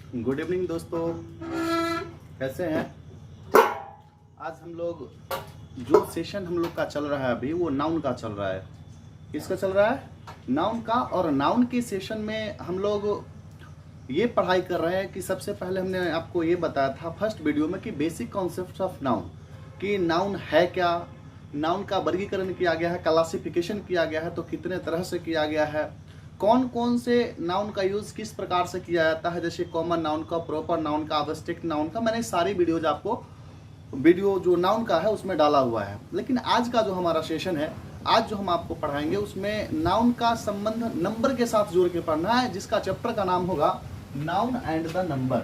Good evening दोस्तों, कैसे हैं। आज हम लोग जो सेशन हम लोग का चल रहा है अभी वो नाउन का चल रहा है। किसका चल रहा है? नाउन का। और नाउन के सेशन में हम लोग ये पढ़ाई कर रहे हैं कि सबसे पहले हमने आपको ये बताया था फर्स्ट वीडियो में कि बेसिक कॉन्सेप्ट ऑफ नाउन, कि नाउन है क्या, नाउन का वर्गीकरण किया गया है, क्लासिफिकेशन किया गया है तो कितने तरह से किया गया है, कौन कौन से नाउन का यूज़ किस प्रकार से किया जाता है, जैसे कॉमन नाउन का, प्रॉपर नाउन का, अब्स्ट्रैक्ट नाउन का। मैंने सारी वीडियोज आपको वीडियो जो नाउन का है उसमें डाला हुआ है। लेकिन आज का जो हमारा सेशन है, आज जो हम आपको पढ़ाएंगे उसमें नाउन का संबंध नंबर के साथ जोड़ के पढ़ना है, जिसका चैप्टर का नाम होगा नाउन एंड द नंबर।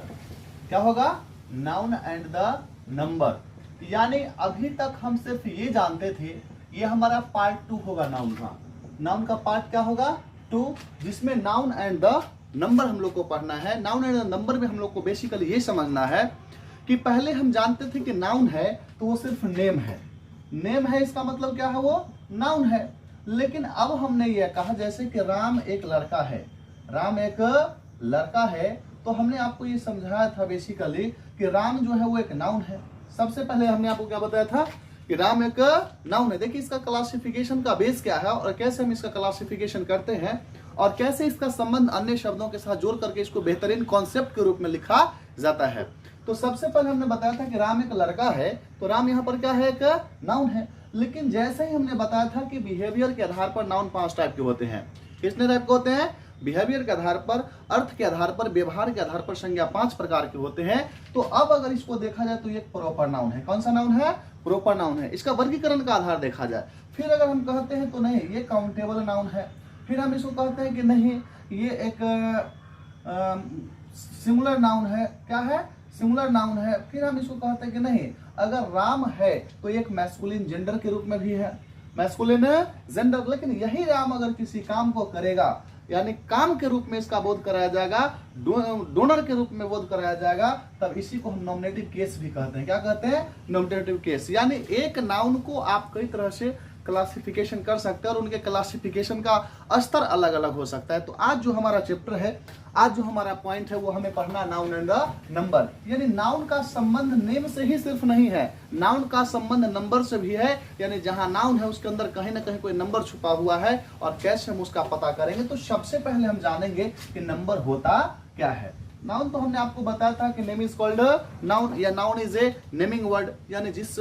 क्या होगा? Noun and the number. यानी अभी तक हम सिर्फ ये जानते थे, ये हमारा पार्ट 2 होगा नाउन का। नाउन का पार्ट क्या होगा? 2, जिसमें नाउन एंड द नंबर हम लोग को पढ़ना है। नाउन एंड द नंबर में हम लोग को बेसिकली ये समझना है कि पहले हम जानते थे कि नाउन है तो वो सिर्फ नेम है। नेम है इसका मतलब क्या है? वो नाउन है। लेकिन अब हमने ये कहा जैसे कि राम एक लड़का है, राम एक लड़का है, तो हमने आपको ये समझाया था बेसिकली कि राम जो है वो एक नाउन है। सबसे पहले हमने आपको क्या बताया था कि राम एक नाउन है। देखिए इसका क्लासिफिकेशन का बेस क्या है और कैसे हम इसका क्लासिफिकेशन करते हैं और कैसे इसका संबंध अन्य शब्दों के साथ जोड़ करके इसको बेहतरीन कॉन्सेप्ट के रूप में लिखा जाता है। तो सबसे पहले हमने बताया था कि राम एक लड़का है, तो राम यहाँ पर क्या है? एक नाउन है। लेकिन जैसे ही हमने बताया था कि बिहेवियर के आधार पर नाउन 5 टाइप के होते हैं। कितने टाइप के होते हैं? बिहेवियर के आधार पर, अर्थ के आधार पर, व्यवहार के आधार पर संज्ञा 5 प्रकार के होते हैं। तो अब अगर इसको देखा जाए तो ये प्रॉपर नाउन है। कौन सा नाउन है? प्रॉपर नाउन है। इसका वर्गीकरण का आधार देखा जाए, फिर अगर हम कहते हैं तो नहीं ये काउंटेबल नाउन है, फिर हम इसको कहते हैं कि नहीं ये एक सिंगुलर नाउन है। क्या है? सिंगुलर नाउन है। फिर हम इसको कहते हैं कि नहीं अगर राम है तो एक मैस्कुलिन जेंडर के रूप में भी है, मैस्कुलिन जेंडर। लेकिन यही राम अगर किसी काम को करेगा, यानी काम के रूप में इसका बोध कराया जाएगा, डोनर के रूप में बोध कराया जाएगा, तब इसी को हम नॉमिनेटिव केस भी कहते हैं। क्या कहते हैं? Nominative case. यानी एक नाउन को आप कई तरह से क्लासिफिकेशन कर सकते हैं और उनके क्लासिफिकेशन का स्तर अलग अलग हो सकता है। तो आज जो हमारा चैप्टर है, आज जो हमारा पॉइंट है वो हमें पढ़ना नाउन एंड द नंबर। यानी नाउन का संबंध नेम से ही सिर्फ नहीं है, नाउन का संबंध नंबर से भी है। यानी जहां नाउन है उसके अंदर कहीं ना कहीं कोई नंबर छुपा हुआ है और कैसे हम उसका पता करेंगे। तो सबसे पहले हम जानेंगे कि नंबर होता क्या है। नाउन तो हमने आपको बताया था कि नेम इज कॉल्ड नाउन, या noun is a naming word. यानी जिस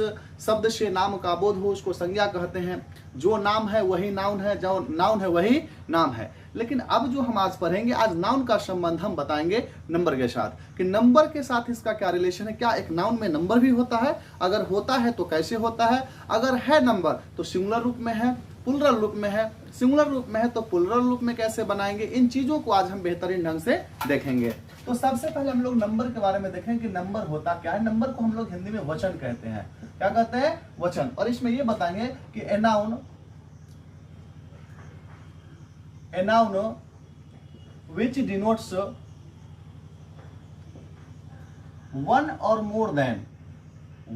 शब्द से नाम का बोध हो उसको संज्ञा कहते हैं। जो नाम है वही नाउन है, जो नाउन है वही नाम है। लेकिन अब जो हम आज पढ़ेंगे, आज नाउन का संबंध हम बताएंगे नंबर के साथ, कि नंबर के साथ इसका क्या रिलेशन है। क्या एक नाउन में नंबर भी होता है? अगर होता है तो कैसे होता है? अगर है नंबर तो सिंगुलर रूप में है, प्लुरल रूप में है, सिंगुलर रूप में है तो प्लुरल रूप में कैसे बनाएंगे? इन चीजों को आज हम बेहतरीन ढंग से देखेंगे। तो सबसे पहले हम लोग नंबर के बारे में देखें कि नंबर होता क्या है। नंबर को हम लोग हिंदी में वचन कहते हैं। क्या कहते हैं? वचन। और इसमें ये बताएंगे कि a noun which denotes one or more than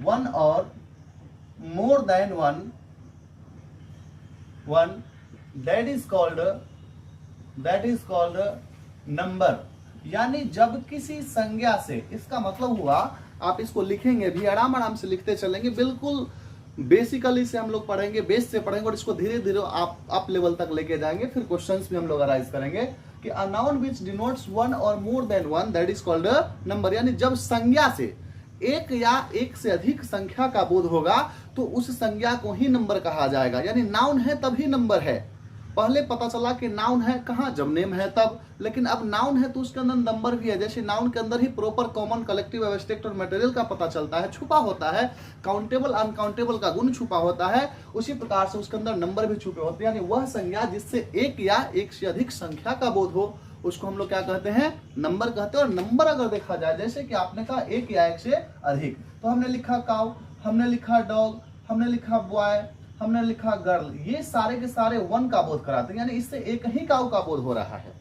one, that is called number। यानी जब किसी संज्ञा से, इसका मतलब हुआ, आप इसको लिखेंगे भी, आराम से लिखते चलेंगे, बिल्कुल बेसिकली से हम लोग पढ़ेंगे, बेस से पढ़ेंगे और इसको धीरे धीरे आप लेवल तक लेके जाएंगे। फिर क्वेश्चंस भी हम लोग अराइज करेंगे कि a noun which denotes one और more than one, that is called number. यानी जब संज्ञा से एक या एक से अधिक संख्या का बोध होगा तो उस संज्ञा को ही नंबर कहा जाएगा। यानी नाउन है तभी नंबर है। पहले पता चला कि नाउन है कहाँ? जब नेम है तब। लेकिन अब नाउन है तो उसके अंदर नंबर भी है। जैसे नाउन के अंदर ही प्रॉपर, कॉमन, कलेक्टिव, एब्स्ट्रैक्ट और मटेरियल का पता चलता है, छुपा होता है। काउंटेबल, अनकाउंटेबल का गुण छुपा होता है, उसी प्रकार से उसके अंदर नंबर भी छुपे होते हैं। यानी वह संज्ञा जिससे एक या एक से अधिक संख्या का बोध हो उसको हम लोग क्या कहते हैं? नंबर कहते हैं। और नंबर अगर देखा जाए, जैसे कि आपने कहा एक या एक से अधिक, तो हमने लिखा काउ, हमने लिखा डॉग, हमने लिखा बॉय, हमने लिखा गर्ल, ये सारे के सारे वन का बोध कराते हैं। यानी इससे एक ही काउ का बोध हो रहा है।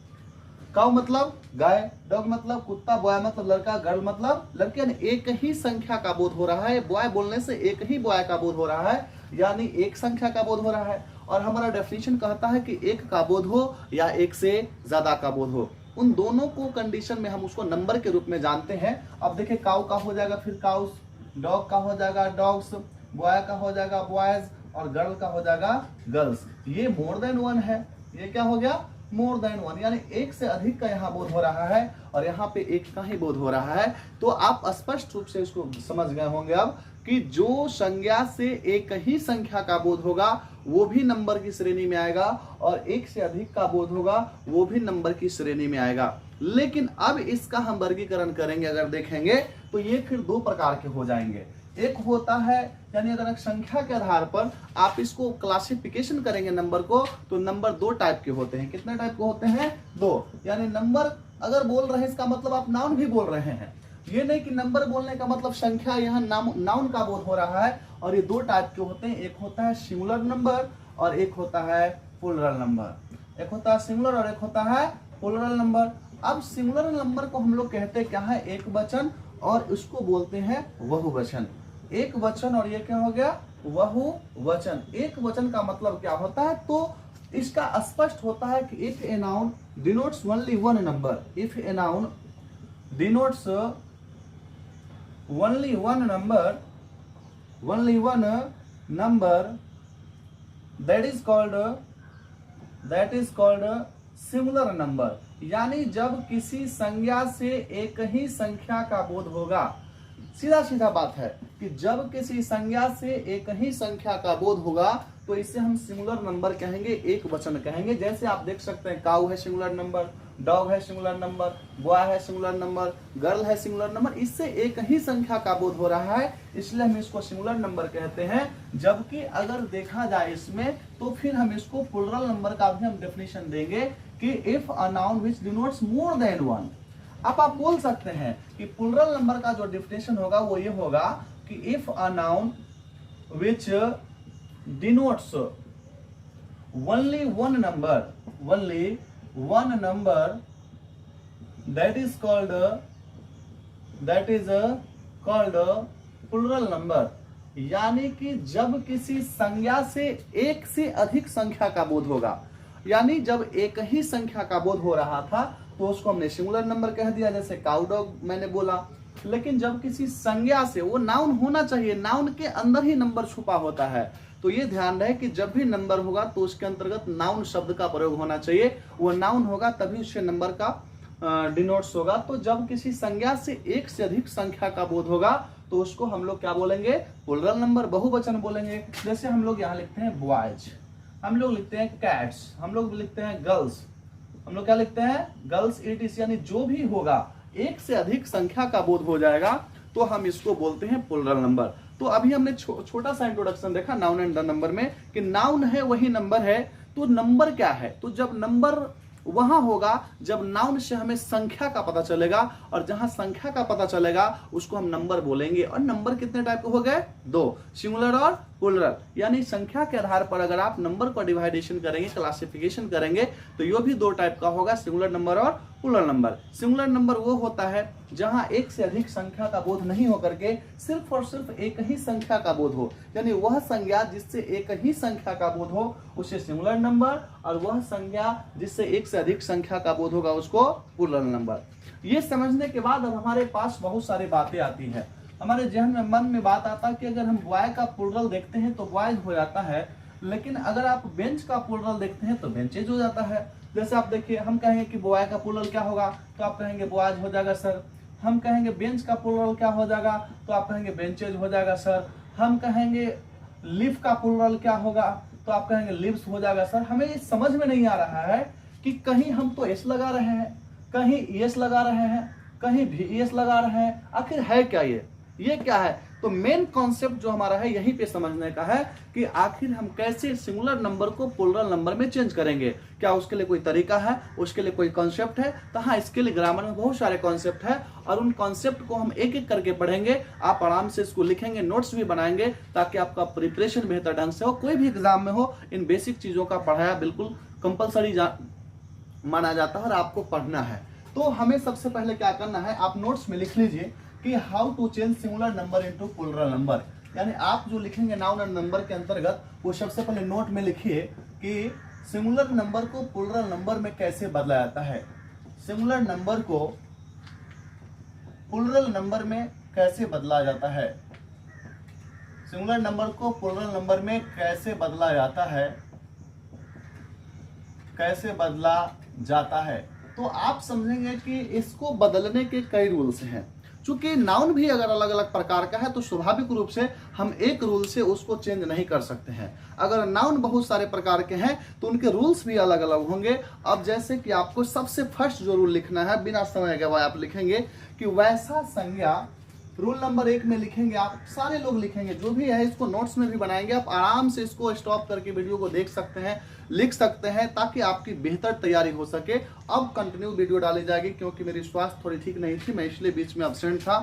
काउ मतलब गाय, डॉग मतलब कुत्ता, बॉय मतलब लड़का, गर्ल मतलब लड़की। यानी एक ही संख्या का बोध हो रहा है। बॉय बोलने से एक ही बॉय का बोध हो रहा है, यानी एक संख्या का बोध हो रहा है। और हमारा डेफिनेशन कहता है कि एक का बोध हो या एक से ज्यादा का बोध हो। उन दोनों को कंडीशन में हम उसको नंबर के रूप में जानते हैं। अब देखिए काउ का हो जाएगा फिर काउस, डॉग का हो जाएगा डॉग्स, बॉय का हो जाएगा बॉयज और गर्ल का हो जाएगा गर्ल्स। ये मोर देन वन है, ये क्या हो गया मोर देन वन, यानी एक से अधिक का यहाँ बोध हो रहा है और यहाँ पे एक का ही बोध हो रहा है। तो आप स्पष्ट रूप से इसको समझ गए होंगे अब कि जो संज्ञा से एक ही संख्या का बोध होगा वो भी नंबर की श्रेणी में आएगा और एक से अधिक का बोध होगा वो भी नंबर की श्रेणी में आएगा। लेकिन अब इसका हम वर्गीकरण करेंगे, अगर देखेंगे तो ये फिर दो प्रकार के हो जाएंगे। एक होता है यानी अगर संख्या के आधार पर आप इसको क्लासिफिकेशन करेंगे नंबर को, तो नंबर दो टाइप के होते हैं। कितने टाइप के होते हैं? दो। यानी नंबर अगर बोल रहे हैं इसका मतलब आप नाउन भी बोल रहे हैं, ये नहीं कि नंबर बोलने का मतलब संख्या यहाँ नाउन का बोध हो रहा है। और ये दो टाइप के होते हैं, एक होता है सिंगुलर नंबर और एक होता है प्लूरल नंबर। एक होता है सिंगुलर और एक होता है प्लूरल नंबर। अब सिंगुलर नंबर को हम लोग कहते क्या है? एक वचन, और उसको बोलते हैं बहुवचन। एक वचन और ये क्या हो गया? बहुवचन। एक वचन का मतलब क्या होता है? तो इसका स्पष्ट होता है कि if a noun denotes only one number, if a noun denotes only one number, that is called singular number। यानी जब किसी संज्ञा से एक ही संख्या का बोध होगा, सीधा सीधा बात है कि जब किसी संज्ञा से एक ही संख्या का बोध होगा तो इसे हम सिंगुलर नंबर कहेंगे, एक वचन कहेंगे। जैसे आप देख सकते हैं काऊ है सिंगुलर नंबर, डॉग है सिंगुलर नंबर, बॉय है सिंगुलर नंबर, गर्ल है सिंगुलर नंबर। इससे एक ही संख्या का बोध हो रहा है, इसलिए हम इसको सिंगुलर नंबर कहते हैं। जबकि अगर देखा जाए इसमें तो फिर हम इसको प्लूरल नंबर का भी हम डेफिनेशन देंगे कि if a noun which denotes more than one. अब आप बोल सकते हैं कि प्लूरल नंबर का जो डेफिनेशन होगा वो ये होगा कि if a noun which denotes only one number, that is called plural number. यानी कि जब किसी संज्ञा से एक से अधिक संख्या का बोध होगा, यानी जब एक ही संख्या का बोध हो रहा था तो उसको हमने सिंगुलर नंबर कह दिया, जैसे काउ डॉग मैंने बोला। लेकिन जब किसी संज्ञा से, वो नाउन होना चाहिए, नाउन के अंदर ही नंबर छुपा होता है, तो ये ध्यान रहे कि जब भी नंबर होगा तो उसके अंतर्गत नाउन शब्द का प्रयोग होना चाहिए। वो नाउन होगा तभी उससे नंबर का डिनोट्स होगा। तो जब किसी संज्ञा से एक से अधिक संख्या का बोध होगा तो उसको हम लोग क्या बोलेंगे? प्लूरल नंबर, बहुवचन बोलेंगे। जैसे हम लोग यहाँ लिखते हैं बॉयज, हम लोग लिखते हैं कैट्स, हम लोग लिखते हैं गर्ल्स, हम लोग क्या लिखते हैं? Girls it is. यानी जो भी होगा एक से अधिक संख्या का बोध हो जाएगा तो हम इसको बोलते हैं प्लूरल नंबर। तो अभी हमने छोटा सा इंट्रोडक्शन देखा नाउन एंड द नंबर में कि नाउन है वही नंबर है। तो नंबर क्या है? तो जब नंबर वहां होगा जब नाउन से हमें संख्या का पता चलेगा, और जहां संख्या का पता चलेगा उसको हम नंबर बोलेंगे। और नंबर कितने टाइप के हो गए? दो, सिंगुलर और प्लूरल। यानी संख्या के आधार पर अगर आप नंबर को डिवाइडेशन करेंगे, क्लासिफिकेशन करेंगे, तो ये भी दो टाइप का होगा, सिंगुलर नंबर और प्लूरल नंबर। सिंगुलर नंबर वो होता है जहां एक से अधिक संख्या का बोध नहीं होकर के सिर्फ और सिर्फ एक ही संख्या का बोध हो, यानी वह संज्ञा जिससे एक ही संख्या का बोध हो उसे सिंगुलर नंबर, और वह संज्ञा जिससे एक से अधिक संख्या का बोध होगा उसको प्लूरल नंबर। ये समझने के बाद अब हमारे पास बहुत सारी बातें आती है, हमारे जहन में मन में बात आता है कि अगर हम बॉय का प्लूरल देखते हैं तो बॉयज हो जाता है, लेकिन अगर आप बेंच का प्लूरल देखते हैं तो बेंचेज हो जाता है। जैसे आप देखिए, हम कहेंगे कि बॉय का प्लूरल क्या होगा, तो आप कहेंगे बॉयज हो जाएगा सर। हम कहेंगे बेंच का प्लूरल क्या हो जाएगा, तो आप कहेंगे बेंचेज हो जाएगा सर। हम कहेंगे लिव का प्लूरल क्या होगा, तो आप कहेंगे लिव्स हो जाएगा सर। हमें ये समझ में नहीं आ रहा है कि कहीं हम तो एस लगा रहे हैं, कहीं एस लगा रहे हैं, कहीं भी एस लगा रहे हैं, आखिर है क्या ये क्या है? तो मेन कॉन्सेप्ट जो हमारा है यहीं पे समझने का है कि आखिर हम कैसे सिंगुलर नंबर को प्लूरल नंबर में चेंज करेंगे। क्या उसके लिए कोई तरीका है, उसके लिए कोई कॉन्सेप्ट है? तो हाँ, इसके लिए ग्रामर में बहुत सारे कॉन्सेप्ट है और उन कॉन्सेप्ट को हम एक एक करके पढ़ेंगे। आप आराम से इसको लिखेंगे, नोट्स भी बनाएंगे ताकि आपका प्रिपरेशन बेहतर ढंग से हो। कोई भी एग्जाम में हो, इन बेसिक चीजों का पढ़ाया बिल्कुल कंपलसरी माना जाता है और आपको पढ़ना है। तो हमें सबसे पहले क्या करना है, आप नोट्स में लिख लीजिए कि how to change singular number into plural number. यानी आप जो लिखेंगे नाउन एंड नंबर के अंतर्गत, वो सबसे पहले नोट में लिखिए कि सिंगुलर नंबर को प्लूरल नंबर में कैसे बदला जाता है। सिंगुलर नंबर को प्लूरल नंबर में कैसे बदला जाता है? सिंगुलर नंबर को प्लूरल नंबर में कैसे बदला जाता है? कैसे बदला जाता है? तो आप समझेंगे कि इसको बदलने के कई रूल्स हैं। चूंकि नाउन भी अगर अलग अलग प्रकार का है तो स्वाभाविक रूप से हम एक रूल से उसको चेंज नहीं कर सकते हैं। अगर नाउन बहुत सारे प्रकार के हैं तो उनके रूल्स भी अलग अलग होंगे। अब जैसे कि आपको सबसे फर्स्ट जो रूल लिखना है, बिना समय गवाए आप लिखेंगे कि वैसा संज्ञा, रूल नंबर 1 में लिखेंगे, आप सारे लोग लिखेंगे, जो भी है इसको नोट्स में भी बनाएंगे। आप आराम से इसको स्टॉप करके वीडियो को देख सकते हैं, लिख सकते हैं, ताकि आपकी बेहतर तैयारी हो सके। अब कंटिन्यू वीडियो डाली जाएगी, क्योंकि मेरी स्वास्थ्य थोड़ी ठीक नहीं थी, मैं इसलिए बीच में अब्सेंट था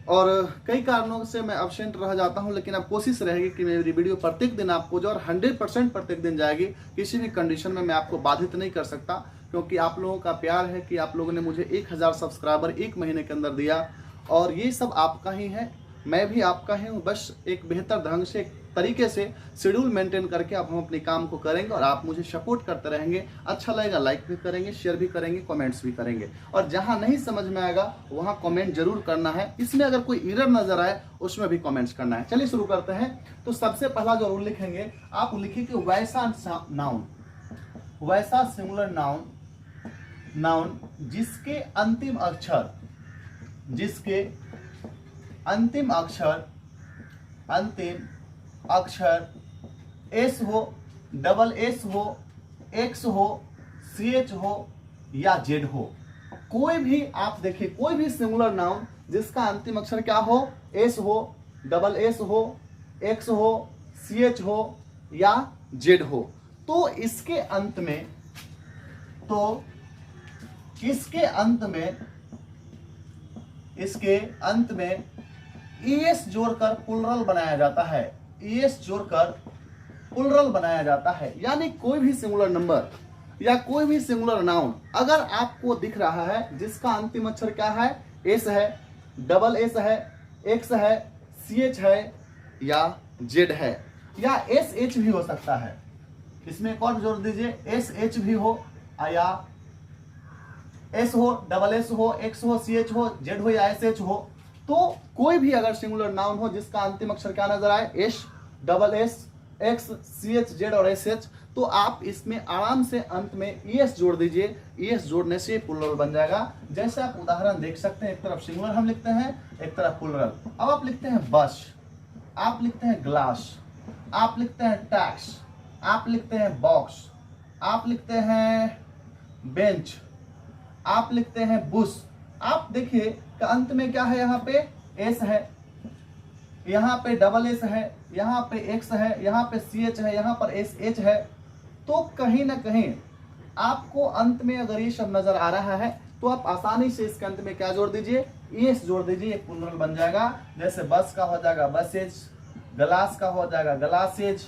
और कई कारणों से मैं अब्सेंट रह जाता हूं। लेकिन अब कोशिश रहेगी कि मेरी वीडियो प्रत्येक दिन आपको जो, और 100% प्रत्येक दिन जाएगी। किसी भी कंडीशन में मैं आपको बाधित नहीं कर सकता, क्योंकि आप लोगों का प्यार है कि आप लोगों ने मुझे 1000 सब्सक्राइबर 1 महीने के अंदर दिया, और ये सब आपका ही है, मैं भी आपका ही हूँ। बस एक बेहतर ढंग से, एक तरीके से शेड्यूल मेंटेन करके अब हम अपने काम को करेंगे और आप मुझे सपोर्ट करते रहेंगे। अच्छा लगेगा लाइक भी करेंगे, शेयर भी करेंगे, कमेंट्स भी करेंगे, और जहां नहीं समझ में आएगा वहां कमेंट जरूर करना है। इसमें अगर कोई एरर नजर आए उसमें भी कमेंट्स करना है। चलिए शुरू करते हैं। तो सबसे पहला जो रूल लिखेंगे, आप लिखिए कि वैसा नाउन, वैसा सिंगुलर नाउन, नाउन जिसके अंतिम अक्षर, जिसके अंतिम अक्षर एस हो, डबल एस हो, एक्स हो, ch हो या जेड हो। कोई भी आप देखिए, कोई भी सिंगुलर नाउन जिसका अंतिम अक्षर क्या हो, एस हो, डबल एस हो, एक्स हो, ch हो या जेड हो, तो इसके अंत में, तो इसके अंत में, इसके अंत में es जोड़कर प्लूरल बनाया जाता है। es जोड़कर प्लूरल बनाया जाता है। यानी कोई भी सिंगुलर नंबर या कोई भी सिंगुलर नाउन अगर आपको दिख रहा है जिसका अंतिम अक्षर क्या है, एस है, डबल एस है, एक्स है, ch है या जेड है, या एस एच भी हो सकता है। इसमें एक और जोड़ दीजिए, एस एच भी हो, या एस हो, डबल एस हो, एक्स हो, ch हो, जेड हो या एस एच हो। तो कोई भी अगर सिंगुलर नाउन हो जिसका अंतिम अक्षर क्या नजर आए, S, double S, x, ch, Z और एस एच, तो आप इसमें आराम से अंत में es जोड़ दीजिए। es जोड़ने से प्लूरल बन जाएगा। जैसे आप उदाहरण देख सकते हैं, एक तरफ सिंगुलर हम लिखते हैं, एक तरफ प्लूरल। अब आप लिखते हैं बस, आप लिखते हैं ग्लास, आप लिखते हैं टैक्स, आप लिखते हैं बॉक्स, आप लिखते हैं बेंच, आप लिखते हैं बुश। आप देखिए कि अंत में क्या है, यहाँ पे एस है, यहाँ पे डबल एस है, यहाँ पे एक्स है, यहाँ पे ch है, यहाँ पर एस एच है। तो कहीं ना कहीं आपको अंत में अगर ये सब नजर आ रहा है तो आप आसानी से इसके अंत में क्या जोड़ दीजिए, es जोड़ दीजिए, एक प्लूरल बन जाएगा। जैसे बस का हो जाएगा बसेज, ग्लास का हो जाएगा ग्लासेज,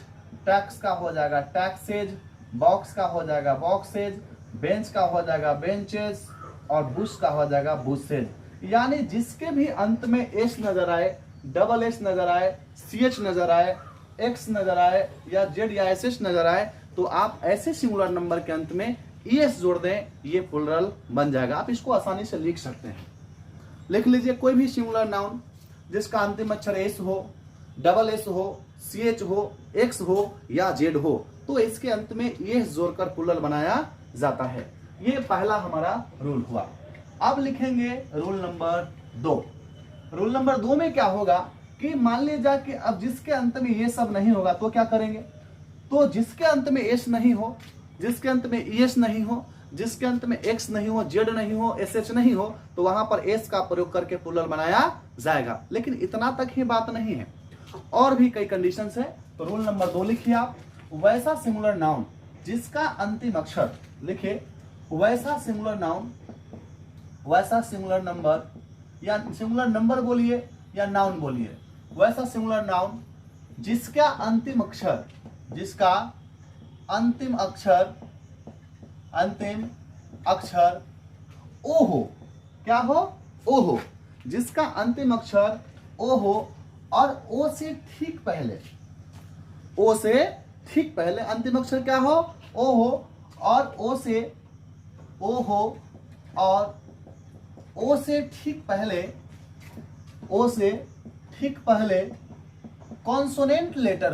टैक्स का हो जाएगा टैक्सेज, बॉक्स का हो जाएगा बॉक्सेज, बेंच का हो जाएगा बेंचेज और बुश का हो जाएगा बुशेज। यानी जिसके भी अंत में एस नजर आए, डबल एस नजर आए, ch नजर आए, एक्स नजर आए या जेड या एस एच नजर आए, तो आप ऐसे सिंगुलर नंबर के अंत में es जोड़ दें, ये प्लूरल बन जाएगा। आप इसको आसानी से लिख सकते हैं। लिख लीजिए, कोई भी सिंगुलर नाउन जिसका अंतिम अक्षर एस हो, डबल एस हो, ch हो, एक्स हो या जेड हो, तो इसके अंत में es जोड़कर प्लूरल बनाया जाता है। ये पहला हमारा रूल हुआ। अब लिखेंगे रूल नंबर 2। रूल नंबर 2 में क्या होगा कि मान लीजिए कि अब जिसके अंत में ये सब नहीं होगा तो क्या करेंगे, तो जिसके अंत में एस नहीं हो, जिसके अंत में es नहीं हो, जिसके अंत में x नहीं हो, z नहीं हो, sh नहीं हो, तो वहां पर s का प्रयोग करके प्लूरल बनाया जाएगा। लेकिन इतना तक ही बात नहीं है, और भी कई कंडीशंस है। तो रूल नंबर 2 लिखिए आप, वैसा सिंगुलर नाउन जिसका अंतिम अक्षर, लिखिए वैसा सिंगुलर नाउन, वैसा सिंगुलर नंबर, या सिंगुलर नंबर बोलिए या नाउन बोलिए, वैसा सिंगुलर नाउन जिसका अंतिम अक्षर, जिसका अंतिम अक्षर, अंतिम अक्षर ओ हो, क्या हो, ओ हो, जिसका अंतिम अक्षर ओ हो और ओ से ठीक पहले, ओ से ठीक पहले अंतिम अक्षर क्या हो, ओ हो, और ओ से, ओ हो और ओ से ठीक पहले कॉन्सोनेंट लेटर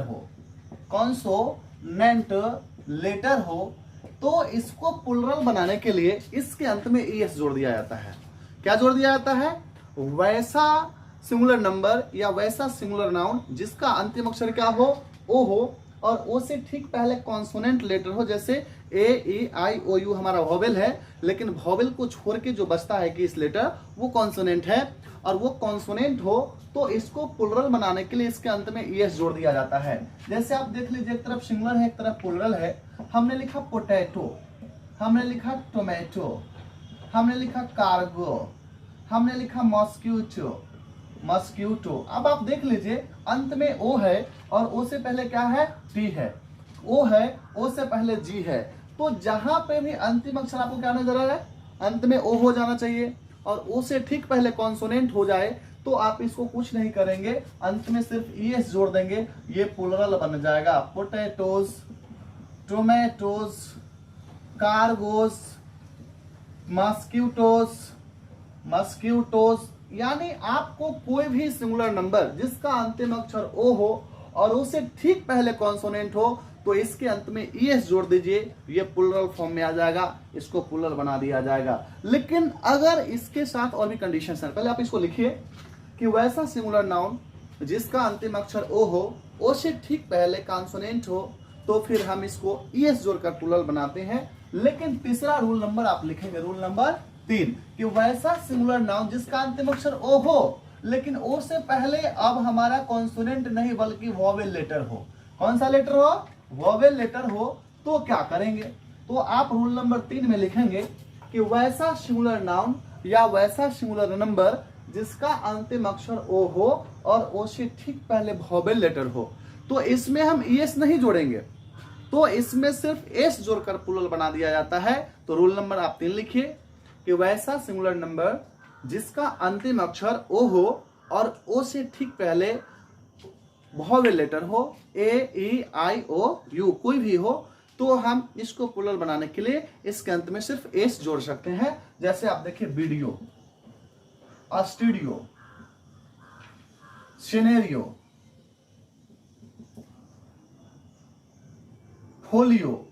हो, तो इसको प्लुरल बनाने के लिए इसके अंत में एस जोड़ दिया जाता है। क्या जोड़ दिया जाता है? वैसा सिंगुलर नंबर या वैसा सिंगुलर नाउन जिसका अंतिम अक्षर क्या हो? ओ हो, और ओ से ठीक पहले कॉन्सोनेंट लेटर हो। जैसे ए, ई, आई, ओ, यू हमारा वॉवेल है, लेकिन वॉवेल को छोड़ के जो बचता है कि इस लेटर वो कॉन्सोनेंट है, और वो कॉन्सोनेंट हो तो इसको प्लुरल बनाने के लिए इसके अंत में एस जोड़ दिया जाता है। जैसे आप देख लीजिए, एक तरफ सिंगुलर है, एक तरफ प्लुरल है। हमने लिखा पोटैटो, हमने लिखा टोमेटो, हमने लिखा कार्गो, हमने लिखा मस्क्यूटो। अब आप देख लीजिए, अंत में ओ है और ओ से पहले क्या है? टी है। ओ है, ओ से पहले जी है। तो जहां पे भी अंतिम अक्षर आपको क्या नजर आ रहा है? अंत में ओ हो जाना चाहिए, और ओ से ठीक पहले कॉन्सोनेंट हो जाए तो आप इसको कुछ नहीं करेंगे, अंत में सिर्फ ईएस जोड़ देंगे, ये प्लुरल बन जाएगा। Potatoes, tomatoes, cargoes, mosquitoes. यानी आपको कोई भी सिंगुलर नंबर जिसका अंतिम अक्षर ओ हो और उसे ठीक पहले कॉन्सोनेंट हो, तो इसके अंत में ईएस जोड़ दीजिए, ये प्लुरल फॉर्म में आ जाएगा, इसको प्लुरल बना दिया जाएगा। लेकिन अगर इसके साथ और भी कंडीशन है, पहले आप इसको लिखिए कि वैसा सिंगुलर नाउन जिसका अंतिम अक्षर ओ हो, ओ से ठीक पहले कॉन्सोनेंट हो, तो फिर हम इसको ईएस जोड़कर प्लुरल बनाते हैं। लेकिन तीसरा रूल नंबर आप लिखेंगे, रूल नंबर 3, कि वैसा सिंगुलर नाउन जिसका अंतिम अक्षर ओ हो, लेकिन ओ से पहले अब हमारा कॉन्सोनेंट नहीं बल्कि वॉवेल लेटर हो। कौन सा लेटर हो? वॉवेल लेटर हो। तो क्या करेंगे? तो आप रूल नंबर 3 में लिखेंगे कि वैसा सिंगुलर नाउन या वैसा सिंगुलर नंबर जिसका अंतिम अक्षर ओ हो और ओ से ठीक पहले वॉवेल लेटर हो, तो इसमें हम ईएस नहीं जोड़ेंगे, तो इसमें सिर्फ एस जोड़कर प्लुरल बना दिया जाता है। तो रूल नंबर आप 3 लिखिए कि वैसा सिंगुलर नंबर जिसका अंतिम अक्षर ओ हो और ओ से ठीक पहले वॉवेल लेटर हो, ए, ई, आई, ओ, यू कोई भी हो, तो हम इसको प्लुरल बनाने के लिए इसके अंत में सिर्फ एस जोड़ सकते हैं। जैसे आप देखिए, वीडियो, स्टूडियो, सिनेरियो, फोलियो।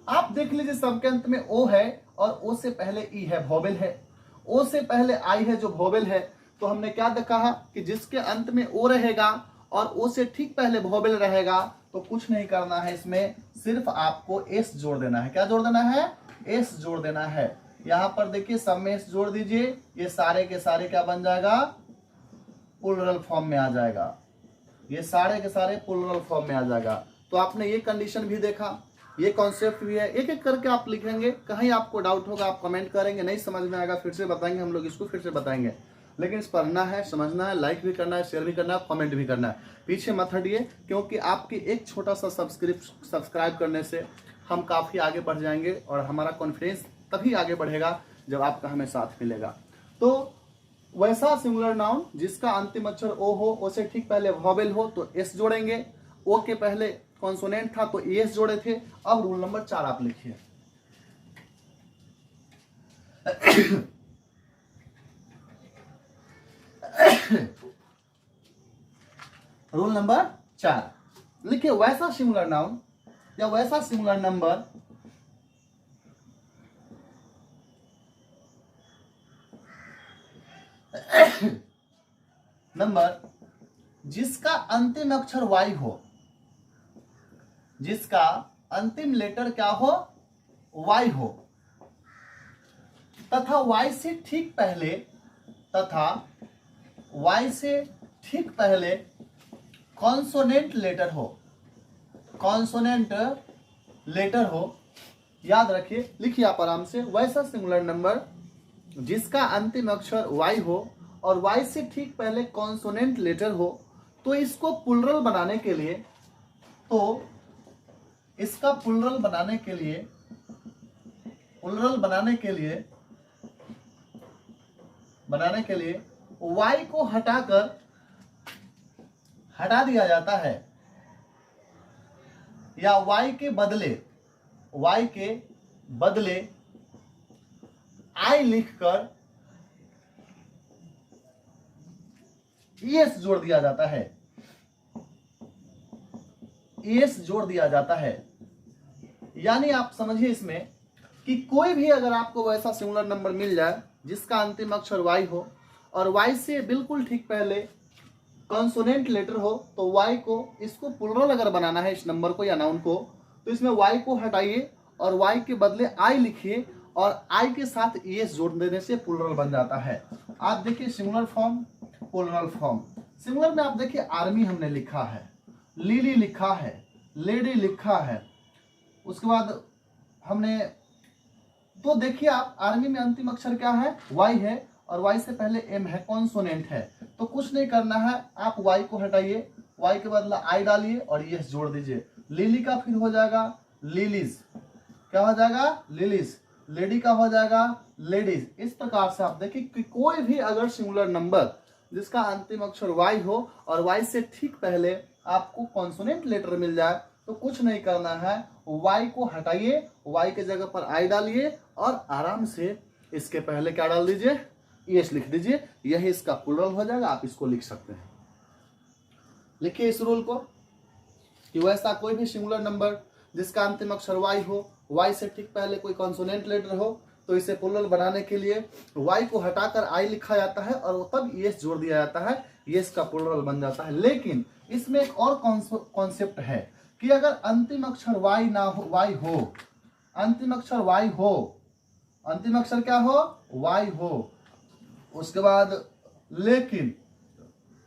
आप देख लीजिए, सबके अंत में ओ है और ओ से पहले ई है, वॉवेल है। ओ से पहले आई है जो वॉवेल है। तो हमने क्या कहा कि जिसके अंत में ओ रहेगा और ओ से ठीक पहले वॉवेल रहेगा, तो कुछ नहीं करना है, इसमें सिर्फ आपको एस जोड़ देना है। क्या जोड़ देना है? एस जोड़ देना है। यहां पर देखिए, सब में एस जोड़ दीजिए, ये सारे के सारे क्या बन जाएगा? प्लुरल फॉर्म में आ जाएगा। ये सारे के सारे प्लुरल फॉर्म में आ जाएगा। तो आपने ये कंडीशन भी देखा, ये कॉन्सेप्ट भी है। एक एक करके आप लिखेंगे, कहीं आपको डाउट होगा आप कमेंट करेंगे, नहीं समझ में आएगा फिर से बताएंगे, हम लोग इसको फिर से बताएंगे। लेकिन इस पढ़ना है, समझना है, लाइक भी करना है, शेयर भी करना है, कमेंट भी करना है। पीछे मत हटिए, क्योंकि आपकी एक छोटा सा सब्सक्राइब करने से हम काफ़ी आगे बढ़ जाएंगे, और हमारा कॉन्फिडेंस तभी आगे बढ़ेगा जब आपका हमें साथ मिलेगा। तो वैसा सिंगुलर नाउन जिसका अंतिम अक्षर ओ हो, ओ से ठीक पहले वॉवेल हो तो एस जोड़ेंगे, ओ के पहले कॉन्सोनेंट था तो एस जोड़े थे। अब रूल नंबर 4 आप लिखिए। रूल नंबर 4 लिखिए, वैसा सिंगुलर नाउन या वैसा सिंगुलर नंबर जिसका अंतिम अक्षर वाई हो, जिसका अंतिम लेटर क्या हो? वाई हो, तथा वाई से ठीक पहले कॉन्सोनेंट लेटर हो। याद रखिए, लिखिए आप आराम से, वैसा सिंगुलर नंबर जिसका अंतिम अक्षर वाई हो और वाई से ठीक पहले कॉन्सोनेंट लेटर हो, तो इसको प्लुरल बनाने के लिए, तो इसका प्लुरल बनाने के लिए y को हटा दिया जाता है, या y के बदले आई लिखकर एस जोड़ दिया जाता है, एस जोड़ दिया जाता है। यानी आप समझिए इसमें कि कोई भी अगर आपको वैसा सिंगुलर नंबर मिल जाए जिसका अंतिम अक्षर वाई हो और वाई से बिल्कुल ठीक पहले कॉन्सोनेंट लेटर हो, तो वाई को, इसको प्लुरल अगर बनाना है इस नंबर को या नाउन को, तो इसमें वाई को हटाइए और वाई के बदले आई लिखिए और आई के साथ एस जोड़ देने से प्लुरल बन जाता है। आप देखिए singular form, plural form. Singular में आप देखिए आर्मी हमने लिखा है, लिली लिखा है, लेडी लिखा है, उसके बाद हमने, तो देखिए आप आर्मी में अंतिम अक्षर क्या है, वाई है और वाई से पहले एम है, कॉन्सोनेंट है। तो कुछ नहीं करना है, आप वाई को हटाइए, वाई के बदला आई डालिए और यस जोड़ दीजिए। लिली का फिर हो जाएगा लिलीज, क्या हो जाएगा, लिलीज। लेडी का हो जाएगा लेडीज। इस प्रकार से आप देखिए कि कोई भी अगर सिंगुलर नंबर जिसका अंतिम अक्षर वाई हो और वाई से ठीक पहले आपको कॉन्सोनेंट लेटर मिल जाए, तो कुछ नहीं करना है, वाई को हटाइए, वाई के जगह पर आई डालिए और आराम से इसके पहले क्या डाल दीजिए, एस लिख दीजिए। यही इसका प्लुरल हो जाएगा। आप इसको लिख सकते हैं। लिखिए इस रूल को कि वैसा कोई भी सिंगुलर नंबर जिसका अंतिम अक्षर वाई हो, वाई से ठीक पहले कोई कॉन्सोनेंट लेटर हो, तो इसे प्लुरल बनाने के लिए वाई को हटाकर आई लिखा जाता है और तब एस जोड़ दिया जाता है, एस का प्लुरल बन जाता है। लेकिन इसमें एक और कॉन्सेप्ट है कि अगर अंतिम अक्षर वाई ना हो, वाई हो, अंतिम अक्षर वाई हो, अंतिम अक्षर क्या हो, वाई हो, उसके बाद लेकिन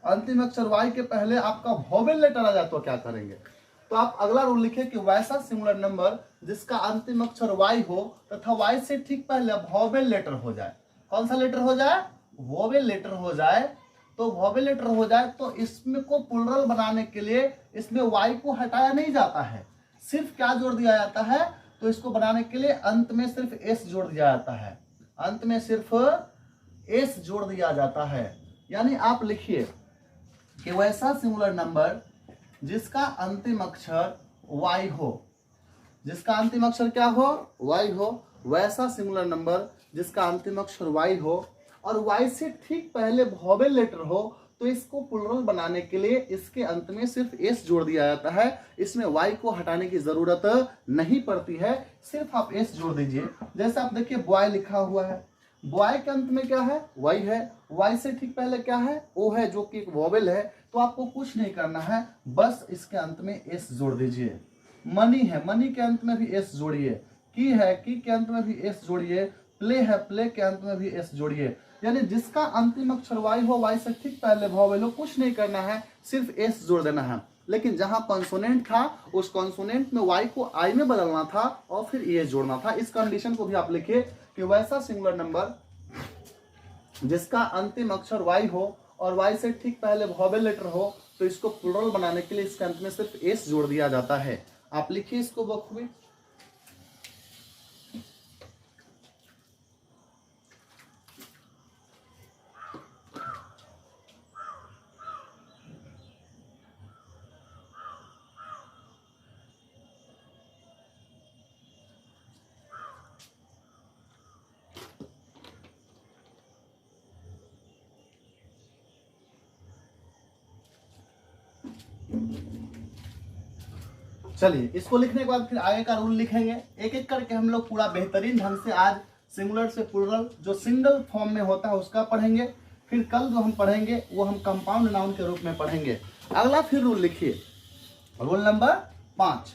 अंतिम अक्षर वाई के पहले आपका वोवेल लेटर आ जाए तो क्या करेंगे? तो आप अगला रूल लिखे कि वैसा सिंगुलर नंबर जिसका अंतिम अक्षर वाई हो तथा वाई से ठीक पहले वोवेल लेटर हो जाए। कौन सा लेटर हो जाए? वोवेल लेटर हो जाए। तो वोवेल लेटर हो जाए तो इसमें को प्लुरल बनाने के लिए इसमें वाई को हटाया नहीं जाता है, सिर्फ क्या जोड़ दिया जाता है? तो इसको बनाने के लिए अंत में सिर्फ एस जोड़ दिया जाता है, अंत में सिर्फ एस जोड़ दिया जाता है। यानी आप लिखिए कि वैसा सिंगुलर नंबर जिसका अंतिम अक्षर वाई हो, जिसका अंतिम अक्षर क्या हो? वाई हो। वैसा सिंगुलर नंबर जिसका अंतिम अक्षर वाई हो और वाई से ठीक पहले वोवेल लेटर हो, तो इसको प्लुरल बनाने के लिए इसके अंत में सिर्फ एस जोड़ दिया जाता है। इसमें वाई को हटाने की जरूरत नहीं पड़ती है, सिर्फ आप एस जोड़ दीजिए। जैसे आप देखिए बॉय लिखा हुआ है, बॉय के अंत में क्या है? वाई है। वाई से ठीक पहले क्या है? ओ है, जो कि एक वोवेल है। तो आपको कुछ नहीं करना है, बस इसके अंत में एस जोड़ दीजिए। मनी है, मनी के अंत में भी एस जोड़िए। की है, की के अंत में भी एस जोड़िए। प्ले है, प्ले के अंत में भी एस जोड़िए। यानी जिसका अंतिम अक्षर वाई हो, वाई से ठीक पहले वोवेल हो, कुछ नहीं करना है, सिर्फ एस जोड़ देना है। लेकिन जहां कॉन्सोनेंट था उस कॉन्सोनेंट में वाई को आई में बदलना था और फिर एस जोड़ना था। इस कंडीशन को भी आप लिखिए कि वैसा सिंगुलर नंबर जिसका अंतिम अक्षर वाई हो और वाई से ठीक पहले वोवेल लेटर हो, तो इसको प्लुरल बनाने के लिए इसके अंत में सिर्फ एस जोड़ दिया जाता है। आप लिखिए इसको बखूबी। चलिए इसको लिखने के बाद फिर आगे का रूल लिखेंगे। एक एक करके हम लोग पूरा बेहतरीन ढंग से आज सिंगुलर से प्लुरल जो सिंगल फॉर्म में होता है उसका पढ़ेंगे। फिर कल जो हम पढ़ेंगे वो हम कंपाउंड नाउन के रूप में पढ़ेंगे। अगला फिर रूल लिखिए, रूल नंबर 5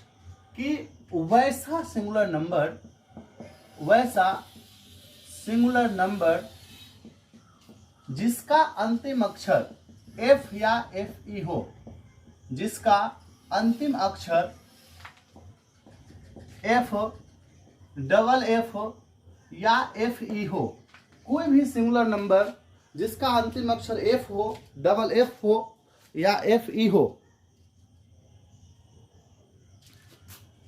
कि वैसा सिंगुलर नंबर जिसका अंतिम अक्षर एफ या एफ ई हो, जिसका अंतिम अक्षर एफ, डबल एफ या एफ ई हो। कोई भी सिंगुलर नंबर जिसका अंतिम अक्षर एफ हो, डबल एफ हो या एफ ई हो,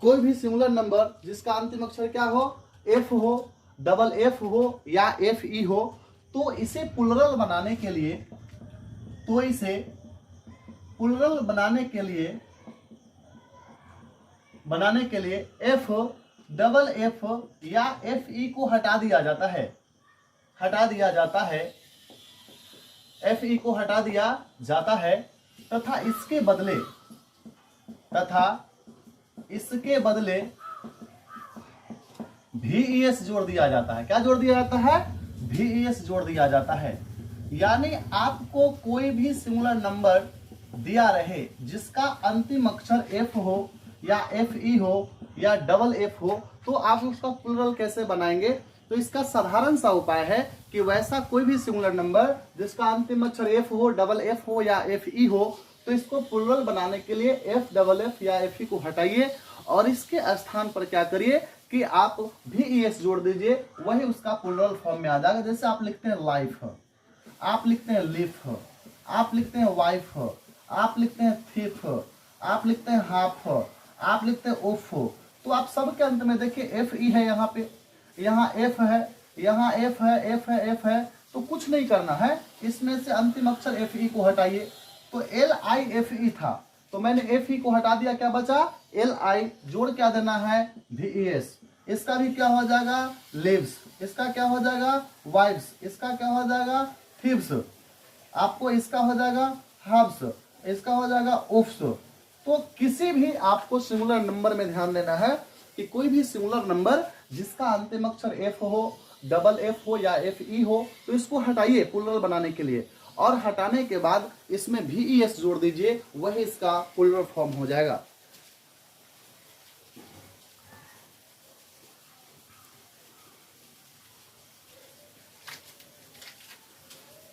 कोई भी सिंगुलर नंबर जिसका अंतिम अक्षर क्या हो? एफ हो, डबल एफ हो या एफ ई हो, तो इसे प्लुरल बनाने के लिए, तो इसे प्लुरल बनाने के लिए एफ, डबल एफ या एफ ई को हटा दिया जाता है। हटा दिया जाता है, FE को हटा दिया जाता है तथा इसके बदले VES जोड़ दिया जाता है। क्या जोड़ दिया जाता है? VES जोड़ दिया जाता है। यानी आपको कोई भी सिंगुलर नंबर दिया रहे जिसका अंतिम अक्षर F हो या FE हो या डबल F हो, तो आप उसका प्लुरल कैसे बनाएंगे? तो इसका साधारण सा उपाय है कि वैसा कोई भी सिंगुलर नंबर जिसका अंतिम अक्षर F हो, डबल F हो या FE हो, तो इसको प्लुरल बनाने के लिए F डबल F या FE को हटाइए और इसके स्थान पर क्या करिए कि आप VES जोड़ दीजिए, वही उसका प्लुरल फॉर्म में आ जाएगा। जैसे आप लिखते हैं लाइफ, आप लिखते हैं लिफ, आप लिखते हैं वाइफ, आप लिखते हैं थिफ, आप लिखते हैं हाफ, आप लिखते हैं उफ, तो आप सबके अंत में देखिए FE है, यहाँ पे, यहाँ F है, यहाँ F है, F है, F है, तो कुछ नहीं करना है, इसमें से अंतिम अक्षर FE को हटाइए। तो LIFE था, तो मैंने FE को हटा दिया, क्या बचा? LI जोड़ क्या देना है? VES। इसका भी क्या हो जाएगा? लिव्स। इसका क्या हो जाएगा? वाइफ्स। इसका क्या हो जाएगा? थिव्स। आपको इसका हो जाएगा हब्स, इसका हो जाएगा उफ्स। तो किसी भी आपको सिंगुलर नंबर में ध्यान देना है कि कोई भी सिंगुलर नंबर जिसका अंतिम अक्षर F हो, डबल F हो या FE हो, तो इसको हटाइए प्लुरल बनाने के लिए, और हटाने के बाद इसमें VES जोड़ दीजिए, वही इसका प्लुरल फॉर्म हो जाएगा।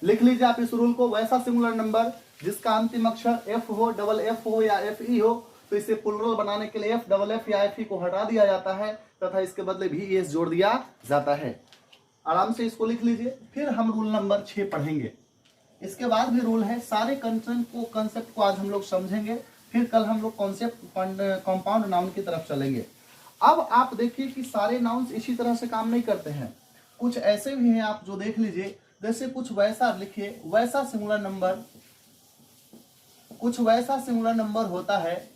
लिख लीजिए आप इस रूल को। वैसा सिंगुलर नंबर जिसका अंतिम अक्षर F हो, डबल F हो या FE हो, तो इसे प्लुरल बनाने के लिए F डबल F या FE को हटा दिया जाता है तथा इसके बदले VES जोड़ दिया जाता है। आराम से इसको लिख लीजिए। फिर हम रूल नंबर 6 पढ़ेंगे। इसके बाद भी रूल है, सारे कंसेप्ट को आज हम लोग समझेंगे, फिर कल हम लोग कंपाउंड नाउन की तरफ चलेंगे। अब आप देखिए कि सारे नाउन्स इसी तरह से काम नहीं करते हैं, कुछ ऐसे भी हैं, आप जो देख लीजिए। जैसे कुछ वैसा लिखिए, वैसा सिंगुलर नंबर, कुछ वैसा सिंगुलर नंबर होता है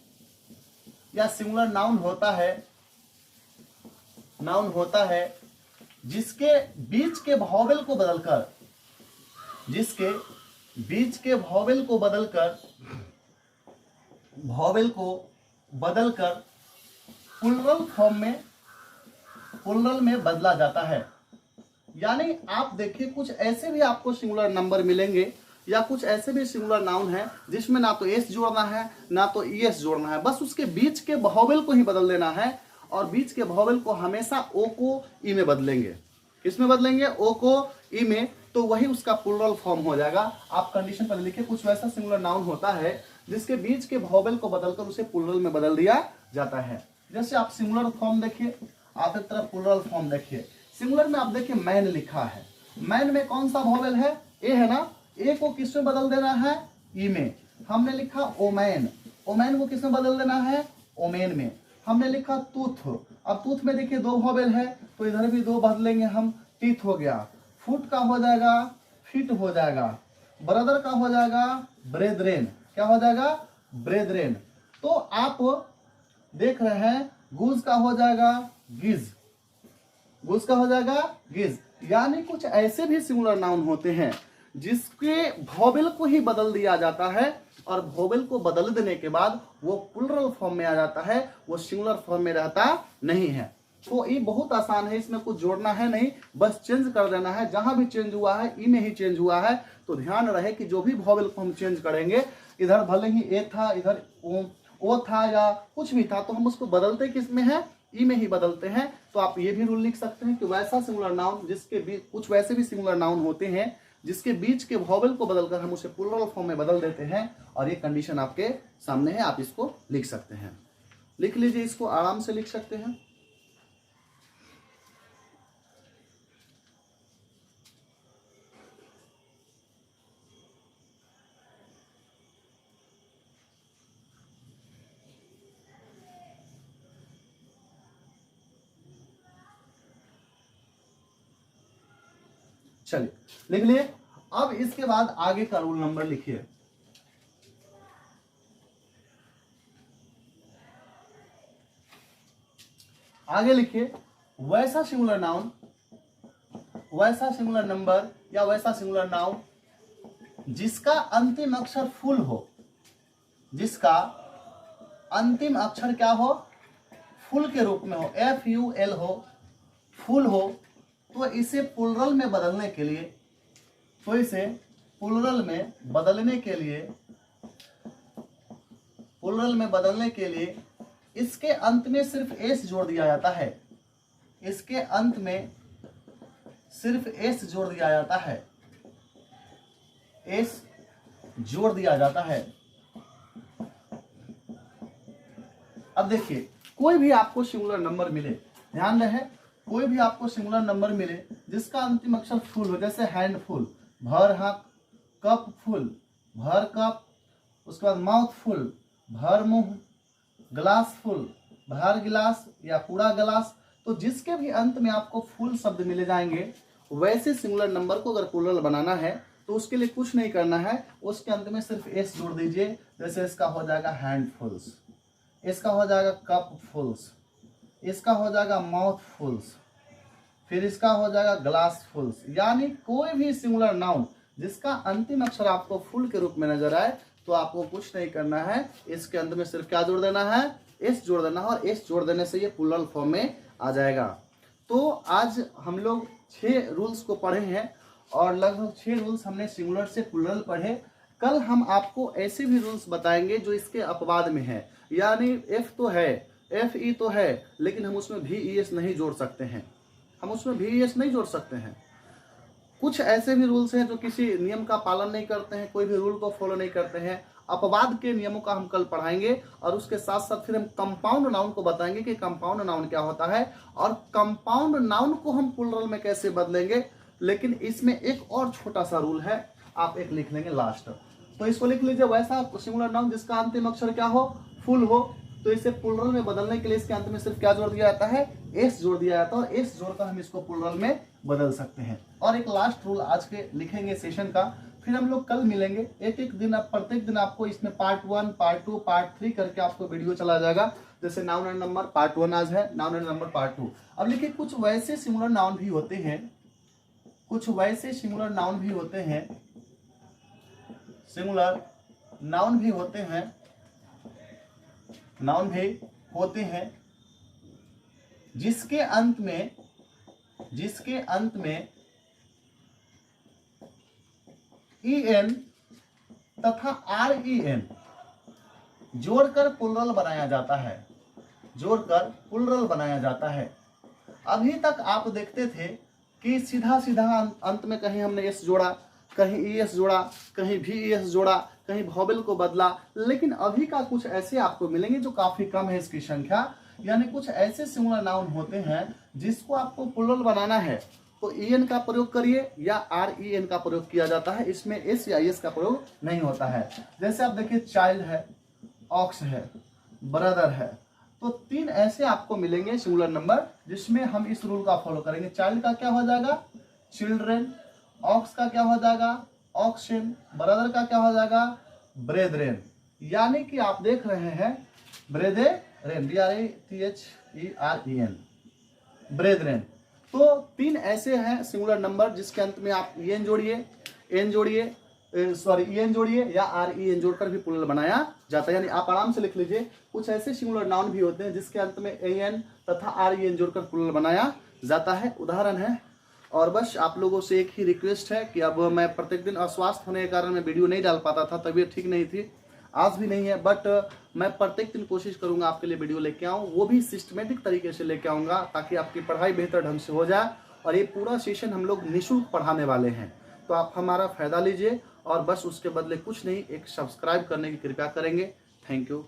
या सिंगुलर नाउन होता है जिसके बीच के वॉवेल को बदलकर, जिसके बीच के वॉवेल को बदलकर प्लुरल फॉर्म में, प्लुरल में बदला जाता है। यानी आप देखिए कुछ ऐसे भी आपको सिंगुलर नंबर मिलेंगे या कुछ ऐसे भी सिंगुलर नाउन है जिसमें ना तो S जोड़ना है ना तो ES जोड़ना है, बस उसके बीच के वॉवेल को ही बदल देना है, और बीच के वॉवेल को हमेशा O को E में बदलेंगे। किसमें बदलेंगे? O को E में, तो वही उसका प्लुरल फॉर्म हो जाएगा। आप कंडीशन पर लिखिए, कुछ वैसा सिंगुलर नाउन होता है जिसके बीच के वॉवेल को बदलकर उसे प्लुरल में बदल दिया जाता है। जैसे आप सिंगुलर फॉर्म देखिए, आप एक तरफ प्लुरल फॉर्म देखिए। सिंगुलर में आप देखिए मैन लिखा है, मैन में कौन सा वॉवेल है? ए है ना, ए को किस में बदल देना है? ई में। हमने लिखा ओमैन, ओमैन को किस में बदल देना है? ओमेन में। हमने लिखा टूथ, अब टूथ में देखिए 2 वॉवेल है, तो इधर भी 2 बदलेंगे हम, टीथ हो गया। फुट का हो जाएगा फिट हो जाएगा, ब्रदर का हो जाएगा ब्रेदरेन, क्या हो जाएगा? ब्रेदरेन। तो आप देख रहे हैं गुज का हो जाएगा गिज, गुज का हो जाएगा गिज। यानी कुछ ऐसे भी सिंगुलर नाउन होते हैं जिसके वॉवेल को ही बदल दिया जाता है, और वॉवेल को बदल देने के बाद वो प्लुरल फॉर्म में आ जाता है, वो सिंगुलर फॉर्म में रहता नहीं है। तो ये बहुत आसान है, इसमें कुछ जोड़ना है नहीं, बस चेंज कर देना है। जहां भी चेंज हुआ है ई में ही चेंज हुआ है, तो ध्यान रहे कि जो भी वॉवेल को हम चेंज करेंगे, इधर भले ही ए था, इधर ओ था या कुछ भी था, तो हम उसको बदलते किस में है? ई में ही बदलते हैं। तो आप ये भी रूल लिख सकते हैं कि वैसा सिंगुलर नाउन जिसके बीच, कुछ वैसे भी सिंगुलर नाउन होते हैं जिसके बीच के वॉवेल को बदलकर हम उसे प्लुरल फॉर्म में बदल देते हैं, और ये कंडीशन आपके सामने है, आप इसको लिख सकते हैं। लिख लीजिए, इसको आराम से लिख सकते हैं। चलिए लिख लिए। अब इसके बाद आगे का रूल नंबर लिखिए। आगे लिखिए, वैसा सिंगुलर नाउन वैसा सिंगुलर नंबर या वैसा सिंगुलर नाउन जिसका अंतिम अक्षर फुल हो, जिसका अंतिम अक्षर क्या हो, फुल के रूप में हो, FUL हो, फुल हो, तो इसे प्लुरल में बदलने के लिए, तो इसे प्लुरल में बदलने के लिए, प्लुरल में बदलने के लिए इसके अंत में सिर्फ एस जोड़ दिया जाता है, इसके अंत में सिर्फ एस जोड़ दिया जाता है, एस जोड़ दिया जाता है। अब देखिए, कोई भी आपको सिंगुलर नंबर मिले, ध्यान रहे, कोई भी आपको सिंगुलर नंबर मिले जिसका अंतिम अक्षर फुल हो, जैसे हैंड फुल, भर हाथ, कप फुल, भर कप, उसके बाद माउथ फुल, भर मुंह, ग्लास फुल, भर गिलास या पूरा गिलास, तो जिसके भी अंत में आपको फुल शब्द मिले जाएंगे, वैसे सिंगुलर नंबर को अगर प्लुरल बनाना है तो उसके लिए कुछ नहीं करना है, उसके अंत में सिर्फ एस जोड़ दीजिए। जैसे इसका हो जाएगा हैंड फुल्स, इसका हो जाएगा कप फुल्स, इसका हो जाएगा माउथ फुल्स, फिर इसका हो जाएगा ग्लास फुल्स। यानी कोई भी सिंगुलर नाउन जिसका अंतिम अक्षर आपको फुल के रूप में नजर आए तो आपको कुछ नहीं करना है, इसके अंत में सिर्फ क्या जोड़ देना है, एस जोड़ देना है, और एस जोड़ देने से ये प्लुरल फॉर्म में आ जाएगा। तो आज हम लोग 6 रूल्स को पढ़े हैं और लगभग 6 रूल्स हमने सिंगुलर से प्लुरल पढ़े। कल हम आपको ऐसे भी रूल्स बताएंगे जो इसके अपवाद में है, यानी एफ तो है, FE तो है, लेकिन हम उसमें VES नहीं जोड़ सकते हैं, हम उसमें VES नहीं जोड़ सकते हैं। कुछ ऐसे भी रूल्स हैं जो किसी नियम का पालन नहीं करते हैं, कोई भी रूल को फॉलो नहीं करते हैं। अपवाद के नियमों का हम कल पढ़ाएंगे और उसके साथ साथ फिर हम कंपाउंड नाउन को बताएंगे कि कंपाउंड नाउन क्या होता है और कंपाउंड नाउन को हम प्लुरल में कैसे बदलेंगे। लेकिन इसमें एक और छोटा सा रूल है, आप एक लिख लेंगे लास्ट, तो इसको लिख लीजिए, वैसा सिंगुलर नाउन जिसका अंतिम अक्षर क्या हो, फुल हो, तो इसे प्लुरल में बदलने के लिए इसके अंत में सिर्फ क्या जोड़ दिया जाता है, एस जोड़ दिया जाता है, और एस जोड़कर हम इसको प्लुरल में बदल सकते हैं। और एक लास्ट रूल आज के लिखेंगे सेशन का, फिर हम लोग कल मिलेंगे। एक एक दिन, प्रत्येक दिन आपको इसमें पार्ट 1, पार्ट 2, पार्ट 3 करके आपको वीडियो चला जाएगा। जैसे नाउन एंड नंबर पार्ट 1 आज है, नाउन एंड नंबर पार्ट 2। अब देखिए, कुछ वैसे सिंगुलर नाउन भी होते हैं, कुछ वैसे सिंगुलर नाउन भी होते हैं, सिंगुलर नाउन भी होते हैं, नाउन भी होते हैं जिसके अंत में EN तथा REN जोड़कर प्लुरल बनाया जाता है, जोड़कर प्लुरल बनाया जाता है। अभी तक आप देखते थे कि सीधा सीधा अंत में कहीं हमने एस जोड़ा, कहीं ES जोड़ा, कहीं VES जोड़ा, कहीं वॉवेल को बदला, लेकिन अभी का कुछ ऐसे आपको मिलेंगे जो काफी कम है इसकी संख्या। यानी कुछ ऐसे सिंगुलर नाउन होते हैं जिसको आपको प्लुरल बनाना है तो EN का प्रयोग करिए या REN का प्रयोग किया जाता है, इसमें S या ES का प्रयोग नहीं होता है। जैसे आप देखिए, चाइल्ड है, ऑक्स है, ब्रदर है, तो 3 ऐसे आपको मिलेंगे सिंगुलर नंबर जिसमें हम इस रूल का फॉलो करेंगे। चाइल्ड का क्या हो जाएगा, चिल्ड्रेन, ऑक्स का क्या हो जाएगा, ऑक्सन, ब्रदर का क्या हो जाएगा, ब्रेदरेन। यानी कि आप देख रहे हैं ब्रेदरेन, BRETHEREN, ब्रेदरेन। तो 3 ऐसे हैं सिंगुलर नंबर जिसके अंत में आप EN जोड़िए, EN जोड़िए या REN जोड़कर भी प्लुरल बनाया जाता है। यानी आप आराम से लिख लीजिए, कुछ ऐसे सिंगुलर नाउन भी होते हैं जिसके अंत में AN तथा REN जोड़कर प्लुरल बनाया जाता है। उदाहरण है। और बस आप लोगों से एक ही रिक्वेस्ट है कि अब मैं प्रत्येक दिन अस्वस्थ होने के कारण मैं वीडियो नहीं डाल पाता था, तबीयत ठीक नहीं थी, आज भी नहीं है, बट मैं प्रत्येक दिन कोशिश करूंगा आपके लिए वीडियो लेके आऊँ, वो भी सिस्टमेटिक तरीके से लेके आऊँगा ताकि आपकी पढ़ाई बेहतर ढंग से हो जाए। और ये पूरा सेशन हम लोग निःशुल्क पढ़ाने वाले हैं, तो आप हमारा फ़ायदा लीजिए और बस उसके बदले कुछ नहीं, एक सब्सक्राइब करने की कृपया करेंगे। Thank you.